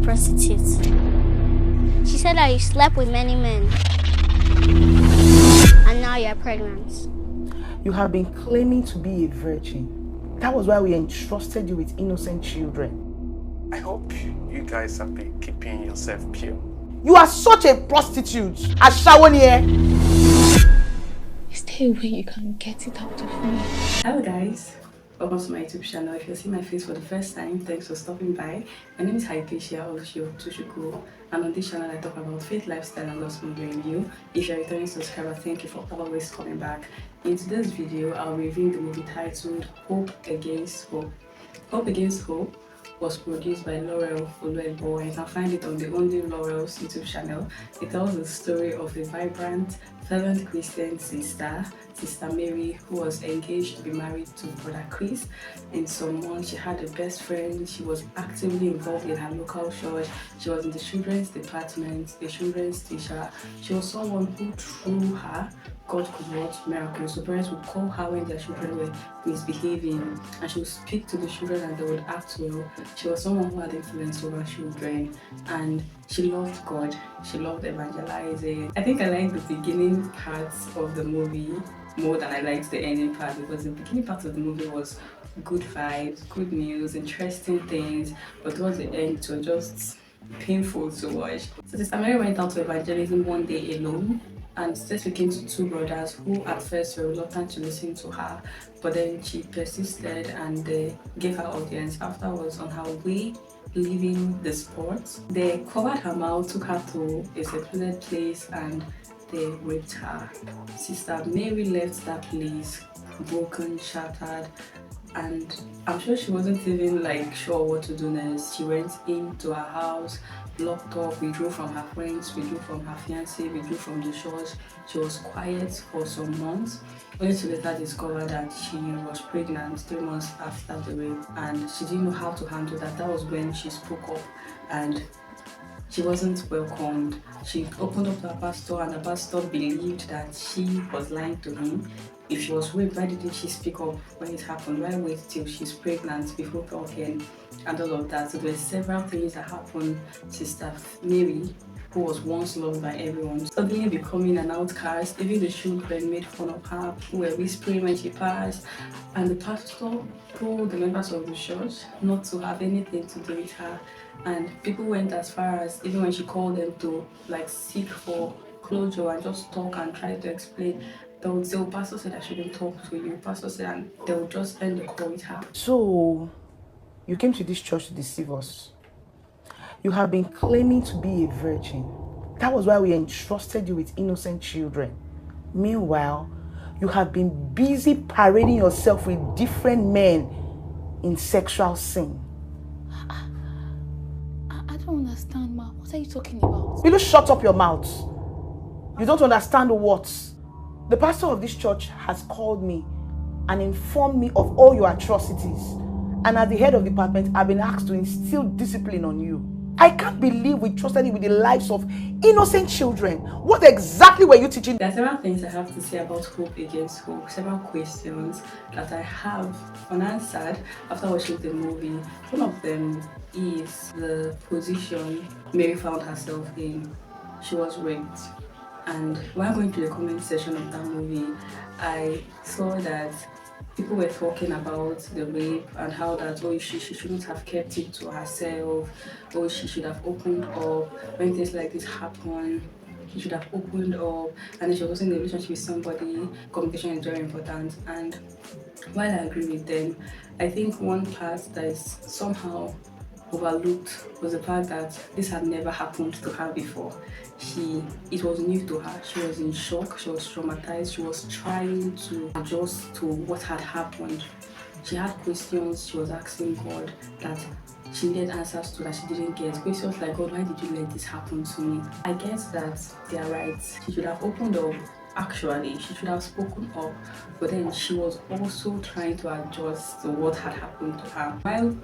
prostitute. She said that you slept with many men. And now you're pregnant. You have been claiming to be a virgin. That was why we entrusted you with innocent children. I hope you guys have been keeping yourself pure. You are such a prostitute. Ashawoniye. Is there a way you can get it out of me? Hello guys, welcome to my YouTube channel. If you're seeing my face for the first time, thanks for stopping by. My name is Hypatia Tushuku, and on this channel I talk about faith, lifestyle and gospel review. If you're a returning subscriber, thank you for always coming back. In today's video, I'll be reviewing the movie titled Hope Against Hope. Hope Against Hope was produced by Laurel Oluebo, and you can find it on the Only Laurel's YouTube channel. It tells the story of a vibrant, fervent Christian sister, Sister Mary, who was engaged to be married to Brother Chris. In some months, she had a best friend. She was actively involved in her local church. She was in the children's department, the children's teacher. She was someone who, through her, God could work miracles. So parents would call her when their children were misbehaving, and she would speak to the children and they would act well. She was someone who had influence over children, and she loved God. She loved evangelizing. I think I like the beginning parts of the movie more than I liked the ending part, because the beginning part of the movie was good vibes, good news, interesting things, but towards the end it was just painful to watch. So Sister Mary went out to evangelism one day alone, and started speaking to two brothers who at first were reluctant to listen to her, but then she persisted and they gave her audience. Afterwards, on her way leaving the spot, they covered her mouth, took her to a secluded place, and they raped her. Sister Mary left that place broken, shattered, and I'm sure she wasn't even sure what to do next. She went into her house, locked up, withdrew from her friends, withdrew from her fiancé, withdrew from the church. She was quiet for some months, only to later discover that she was pregnant 3 months after the rape, and she didn't know how to handle that. That was when she spoke up, and she wasn't welcomed. She opened up to her pastor, and the pastor believed that she was lying to him. If she was raped, why didn't she speak up when it happened? Why wait till she's pregnant before talking and all of that? So there were several things that happened. Sister Mary, who was once loved by everyone, suddenly becoming an outcast. Even the children made fun of her, who were whispering when she passed. And the pastor told the members of the church not to have anything to do with her. And people went as far as, even when she called them to seek for closure and just talk and try to explain, they would say, "Oh, pastor said I shouldn't talk to you. Pastor said," and they would just end the call with her. So, you came to this church to deceive us. You have been claiming to be a virgin. That was why we entrusted you with innocent children. Meanwhile, you have been busy parading yourself with different men in sexual sin. I don't understand, Ma. What are you talking about? Will you shut up your mouth? You don't understand the words. The pastor of this church has called me and informed me of all your atrocities. And as the head of the department, I've been asked to instill discipline on you. I can't believe we trusted you with the lives of innocent children. What exactly were you teaching? There are several things I have to say about Hope Against Hope, several questions that I have unanswered after watching the movie. One of them is the position Mary found herself in. She was raped. And when going to the comment section of that movie, I saw that people were talking about the rape and how that, oh, she shouldn't have kept it to herself, or she should have opened up when things like this happen. She should have opened up, and then she was also in a relationship with somebody. Communication is very important, and while I agree with them, I think one part that is somehow overlooked was the fact that this had never happened to her before. It was new to her. She was in shock, she was traumatized, she was trying to adjust to what had happened. She had questions she was asking God that she needed answers to that she didn't get. Questions like, "God, why did you let this happen to me?" I guess that they are right. She should have opened up. Actually, she should have spoken up, but then she was also trying to adjust to what had happened to her. While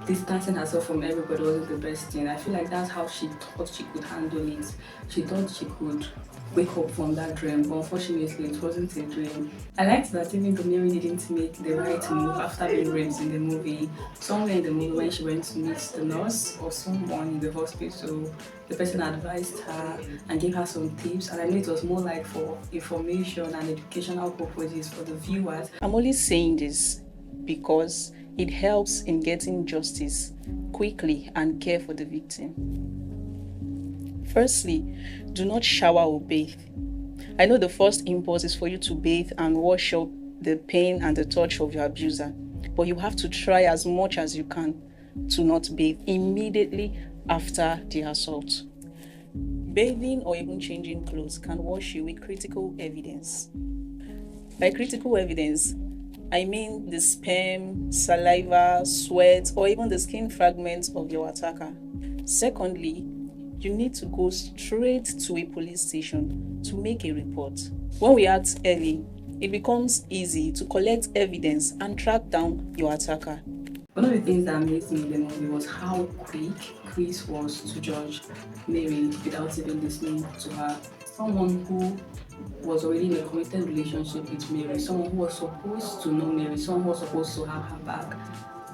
distancing herself from everybody wasn't the best thing. I feel like that's how she thought she could handle it. She thought she could wake up from that dream, but unfortunately it wasn't a dream. I liked that even though Mary didn't make the right move after being raped in the movie, somewhere in the movie when she went to meet the nurse or someone in the hospital, the person advised her and gave her some tips, and I know it was more like for information and educational purposes for the viewers. I'm only saying this because it helps in getting justice quickly and care for the victim. Firstly, do not shower or bathe. I know the first impulse is for you to bathe and wash up the pain and the touch of your abuser, but you have to try as much as you can to not bathe immediately after the assault. Bathing or even changing clothes can wash you with critical evidence. By critical evidence, I mean the sperm, saliva, sweat, or even the skin fragments of your attacker. Secondly, you need to go straight to a police station to make a report. When we act early, it becomes easy to collect evidence and track down your attacker. One of the things that amazed me in the movie was how quick Chris was to judge Mary without even listening to her. Someone who was already in a committed relationship with Mary, someone who was supposed to know Mary, someone who was supposed to have her back.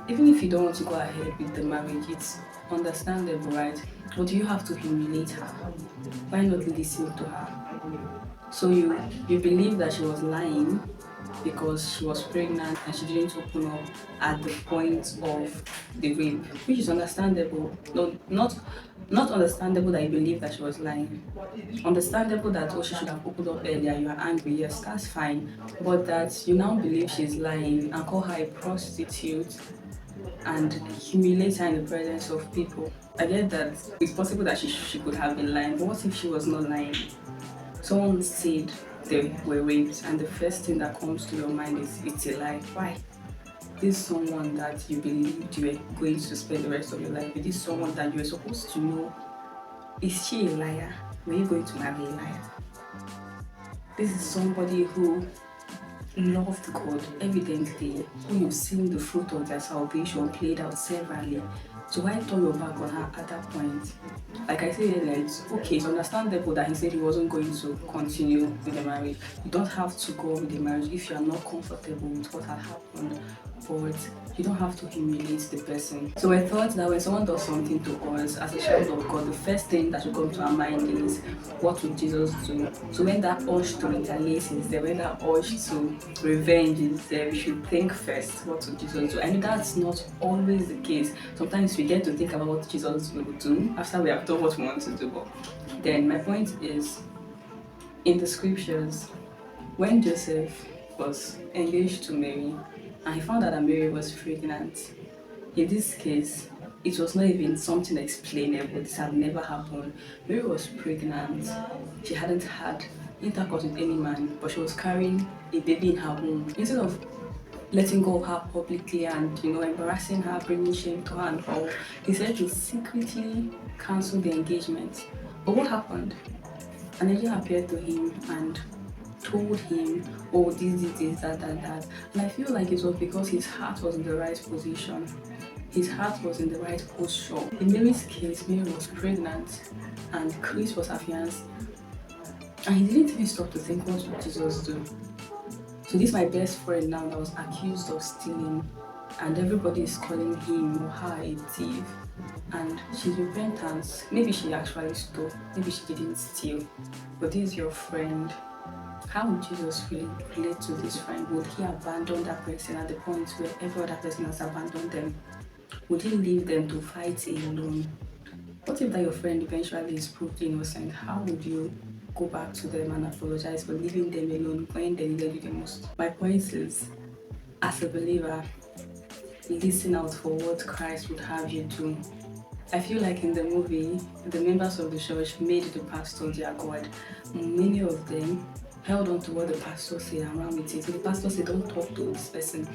Even if you don't want to go ahead with the marriage, it's understandable, right? But you have to humiliate her. Why not listen to her? So you believe that she was lying because she was pregnant and she didn't open up at the point of the rape, which is understandable. No, not understandable that you believe that she was lying. Understandable that she should have opened up earlier, you are angry, yes, that's fine. But that you now believe she's lying and call her a prostitute and humiliate her in the presence of people. I get that it's possible that she could have been lying, but what if she was not lying? Someone said they were raped, and the first thing that comes to your mind is it's a lie. Why? This is someone that you believed you were going to spend the rest of your life with. This is someone that you were supposed to know. Is she a liar? Were you going to marry a liar? This is somebody who loved God evidently, who you've seen the fruit of their salvation played out severally. So why turn your back on her at that point? Like I said earlier, it's okay, it's understandable that he said he wasn't going to continue with the marriage. You don't have to go with the marriage if you are not comfortable with what had happened, but you don't have to humiliate the person. So I thought that when someone does something to us as a child of God, the first thing that should come to our mind is, what would Jesus do? So when that urge to retaliate is there, when that urge to revenge is there, we should think first, what would Jesus do? I know that's not always the case. Sometimes we get to think about what Jesus will do after we have done what we want to do. But then my point is, in the scriptures, when Joseph was engaged to Mary and he found out that Mary was pregnant, in this case, it was not even something explainable. This had never happened. Mary was pregnant. She hadn't had intercourse with any man, but she was carrying a baby in her womb. Instead of letting go of her publicly and, embarrassing her, bringing shame to her and all, he said to secretly cancel the engagement. But what happened? An angel appeared to him and told him, oh, this, that. And I feel like it was because his heart was in the right position. His heart was in the right posture. In Mary's case, Mary was pregnant and Chris was her fiancé. And he didn't even stop to think, what would Jesus do? So this is my best friend now that was accused of stealing, and everybody is calling him or her a thief. And she's repentant. Maybe she actually stole, maybe she didn't steal. But this is your friend. How would Jesus really relate to this friend? Would he abandon that person at the point where every other person has abandoned them? Would he leave them to fight alone? What if that your friend eventually is proved innocent? How would you go back to them and apologize for leaving them alone when they needed you the most? My point is, as a believer, listen out for what Christ would have you do. I feel like in the movie, the members of the church made the pastor their God. Many of them held on to what the pastor said and ran with it. So the pastor said, don't talk to this person.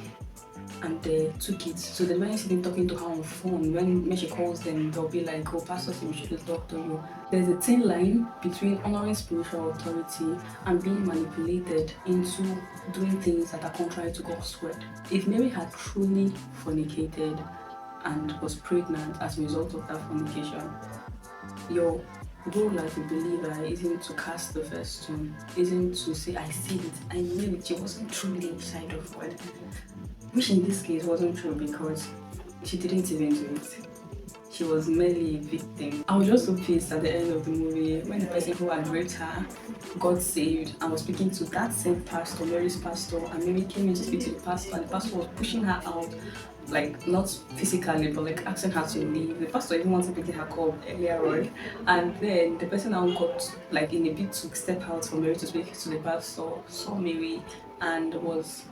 And they took it. So the men sitting talking to her on phone, when she calls them, they'll be like, oh, pastor said we should talk to you. There's a thin line between honoring spiritual authority and being manipulated into doing things that are contrary to God's word. If Mary had truly fornicated and was pregnant as a result of that fornication. Your role as a believer isn't to cast the first stone, isn't to say, I see it, I knew it, she wasn't truly a child of God. Which in this case wasn't true because she didn't even do it. She was merely a victim. I was just so pissed at the end of the movie when the person who had raped her got saved and was speaking to that same pastor, Mary's pastor, and Mary came in to speak to the pastor, and the pastor was pushing her out, like not physically, but like asking her to leave. The pastor even wanted to pick her call earlier on, and then the person now got like in a bit to step out for Mary to speak to the pastor, saw Mary and was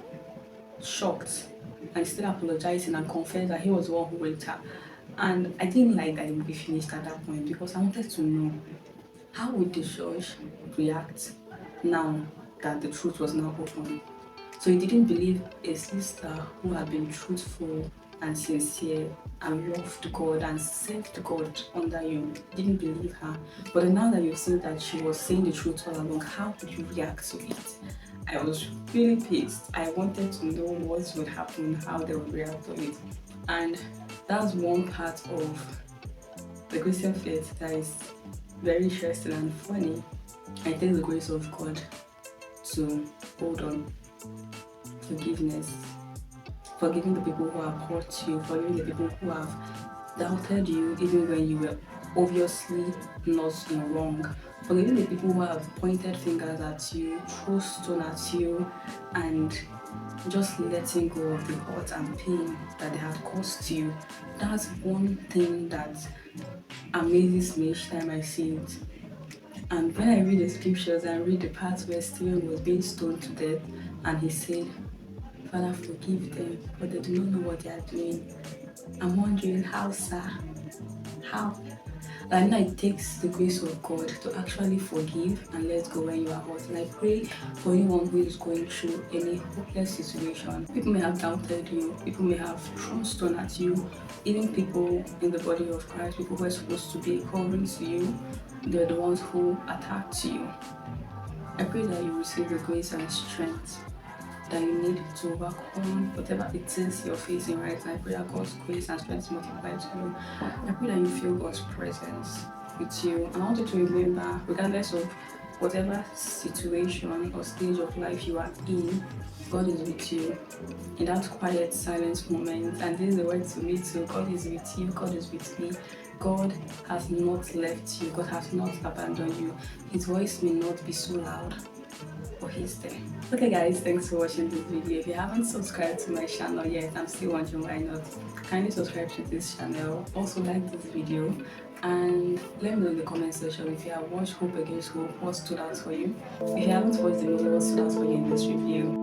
shocked and still apologizing and confessed that he was the one who raped her. And I didn't like that it would be finished at that point because I wanted to know how would the judge react now that the truth was now open. So he didn't believe a sister who had been truthful and sincere and loved God and served God under you. Didn't believe her. But now that you've seen that she was saying the truth all along, how would you react to it? I was really pissed. I wanted to know what would happen, how they would react to it. And that's one part of the Christian faith that is very interesting and funny. I take the grace of God to hold on. Forgiveness. Forgiving the people who have hurt you, forgiving the people who have doubted you even when you were obviously not in wrong. Forgiving the people who have pointed fingers at you, thrown stone at you, and just letting go of the hurt and pain that they have caused you. That's one thing that amazes me each time I see it. And when I read the scriptures and read the parts where Stephen was being stoned to death and he said, Father, forgive them, but they do not know what they are doing. I'm wondering how, sir? How? And it takes the grace of God to actually forgive and let go when you are hurt. And I pray for anyone who is going through any hopeless situation. People may have doubted you, people may have thrown stone at you, even people in the body of Christ, people who are supposed to be covering to you, they're the ones who attacked you. I pray that you receive the grace and strength that you need to overcome whatever it is you're facing right now. I pray that God's grace and strength multiply to you. I pray that you feel God's presence with you. And I want you to remember, regardless of whatever situation or stage of life you are in, God is with you in that quiet silence moment. And this is the word to me too. God is with you. God is with me. God has not left you. God has not abandoned you. His voice may not be so loud, but he's there. Okay guys, thanks for watching this video. If you haven't subscribed to my channel yet, I'm still wondering why not, kindly subscribe to this channel. Also like this video and let me know in the comment section if you have watched Hope Against Hope, what stood out for you. If you haven't watched the movie, what stood out for you in this review.